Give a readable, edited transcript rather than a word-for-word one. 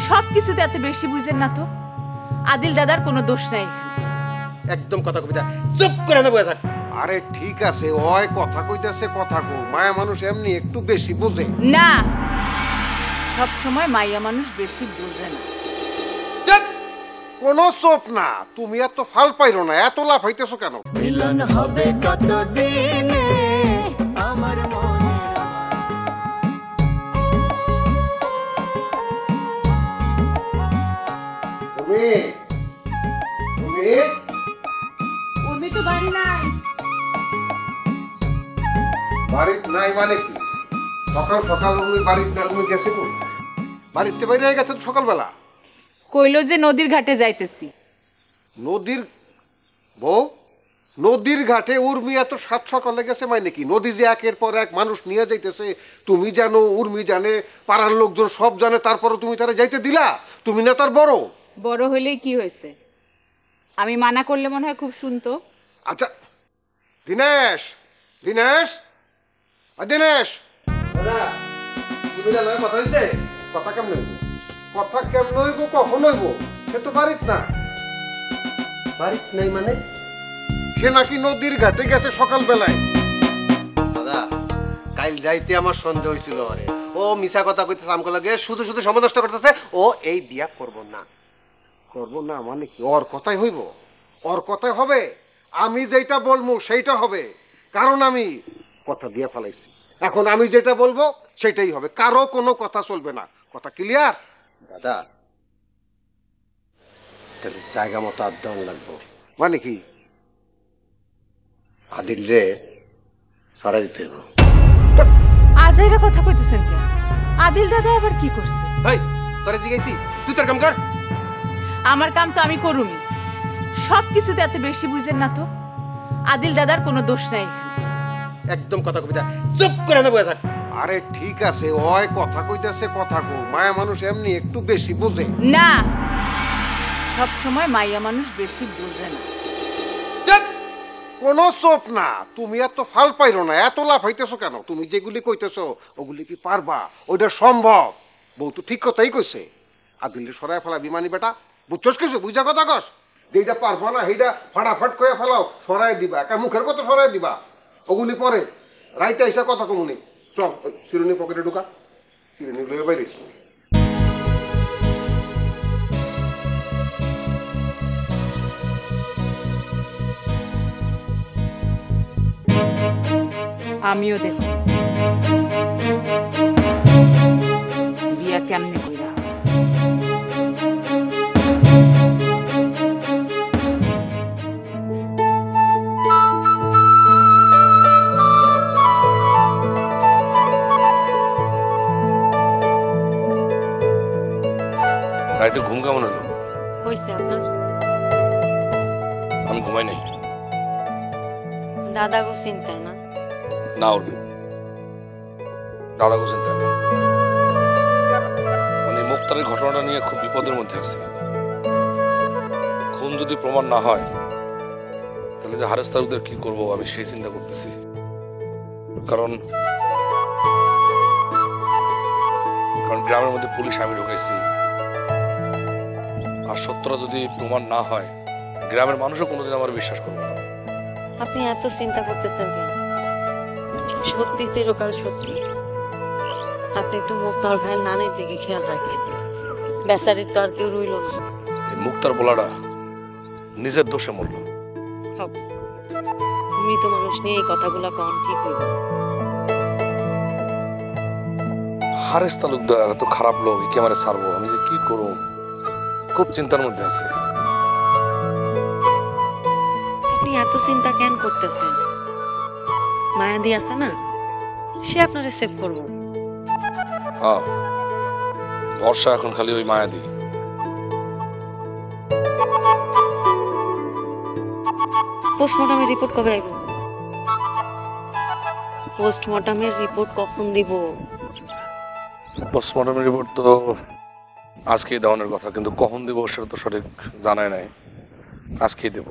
সবকিছুতে এত বেশি বুঝেন না তো। আদিল দাদার কোনো দোষ নাই এখানে। একদম কথা কবিতা চুপ করে না বয়ে থাক। আরে ঠিক আছে, ওই কথা কইতাছে, কথা কো। মায়া মানুষ এমনি একটু বেশি বুঝে না, সব সময় মাইয়া মানুষ বেশি বুঝে না। চুপ, কোনো চোপ না। তুমি এত ফাল পাইরো না, এত লাভ হইতেছো কেন? মিলন হবে কতদিনে আমার মনে। তুমি তুমি উর্মি তো বাড়ি নাই। বাড়িতে নাই মানে কি? সকাল সকাল তুমি বাড়িতে না, তুমি গেছে কই? বাড়িতে বাইরে গেছে তো সকালবেলা। কইলো যে নদীর ঘাটে যাইতেছি। নদীর বউ, নদীর ঘাটে উর্মি এত সাত সকালে গেছে মানে কি? নদী যে একের পর এক মানুষ নিয়ে যাইতেছে, তুমি জানো, উর্মি জানে, পাড়ার লোকজন সব জানে, তারপরও তুমি তারা যাইতে দিলা? তুমি না তার বড়? বড় হইলেই কি হয়েছে? আমি মানা করলে মনে হয় খুব শুনতো। আচ্ছা দিনেশ, দিনেশ, দিনেশ, দাদা তুমি না লয় কথা হইছে? কথা কেমন হইব? কথা কেমন হইব, কখন হইব? সে তো বাড়িত না। বাড়িত নাই মানে? সে নাকি নদীর ঘাটে গেছে সকালবেলায়। দাদা কাল রাইতে আমার সন্দেহ হয়েছিল। আরে ও মিছা কথা কইতেছে, আমকে লাগে শুধু শুধু সময় নষ্ট করতেছে। ও এই বিয়া করব না। করবো না মানে কি? ওর কথাই হইব? ওর কথাই হবে? আমি যেটা বলবো সেইটা হবে, কারণ আমি কথা দিয়ে ফেলাইছি। এখন আমি যেটা বলবো সেটাই হবে, কারো কোনো কথা চলবে না। কথা ক্লিয়ার? দাদা তাহলে জায়গা মতো আদান লাগবো। মানে কি? আদিল রে সরাই দিতে হবে। আজাইরা কথা কইতেছেন কেন? আদিল দাদা আবার কি করছে? ভাই তোরে জিগাইছি, তুই তোর কাম কর। আমার কাম তো আমি করুমি। সবকিছুতে এত বেশি বুঝেন না তো। আদিল দাদার কোনো দোষ নাই এখানে। একদম কথা কবিতা চুপ করে না বয়ে থাক। আরে ঠিক আছে, ওই কথা কইতাছে, কথা কো। মায়া মানুষ এমনি একটু বেশি বুঝে না, সব সময় মাইয়া মানুষ বেশি বুঝে না। চুপ, কোনো চোপ না। তুমি এত ফাল পাইরো না, এত লাভ হইতেছো কেন? তুমি যেগুলি কইতেছো ওগুলি কি পারবা? ওইটা সম্ভব? বউ তো ঠিক কথাই কইছে। আদিলে সরাই ফেলা বিমানি বেটা, বুঝছস কিছু? বুঝা কথা কস? যেটা পারবো না সেইটা ফাটাফাট কয়ে ফেলাও, সরাই দিবা। একা মুখের কথা সরাই দিবা, ওগুলি পরে রাইতে এসে কথা কমুনি। চল চিরুনি পকেটে ঢুকা, চিরুনি লয়ে বাইরেছি। আমিও দেখো বিয়া কেমনে কইরা। রাইতে ঘুম কেমন হলো? হয়েছে আপনার? আমি ঘুমাই নাই। দাদাগো চিন্তায় না? না উঠবে, দাদা কোচিন্তা না। মানে মুক্তারের ঘটনাটা নিয়ে খুব বিপদের মধ্যে আছে। খুন যদি প্রমাণ না হয় তাহলে যে হারেস তালুকদার কি করবো আমি সেই চিন্তা করতেছি। কারণ গ্রামের মধ্যে পুলিশ আমি ঢুকেছি, আর সত্যটা যদি প্রমাণ না হয় গ্রামের মানুষও কোনোদিন আমার বিশ্বাস করবে না। আপনি এত চিন্তা করতেছেন কেন? সত্যি চিরকাল সত্যি। আপনি একটু মুক্তার ভাইয়ের নানের দিকে খেয়াল রাখেন। বেচারির তো আর কেউ রইল না। এই মুক্তার বলাটা নিজের দোষে মরল। মৃত মানুষ নিয়ে এই কথাগুলা কম ঠিক হইব? হারেস তালুকদার এত খারাপ লোক, কি আমারে ছাড়বো? আমি যে কি করব, খুব চিন্তার মধ্যে আছে। আপনি এত চিন্তা কেন করতেছেন? মায়াদি আছে না, সে আপনারে সেভ করবো। হ্যাঁ, ভরসা এখন খালি ওই মায়াদি। পোস্টমর্টমের রিপোর্ট কবে আইব? পোস্টমর্টমের রিপোর্ট কখন দিব? পোস্টমর্টমের রিপোর্ট তো আজকেই দেওয়ানোর কথা, কিন্তু কখন দিব সেটা তো সঠিক জানাই নাই। আজকেই দেব।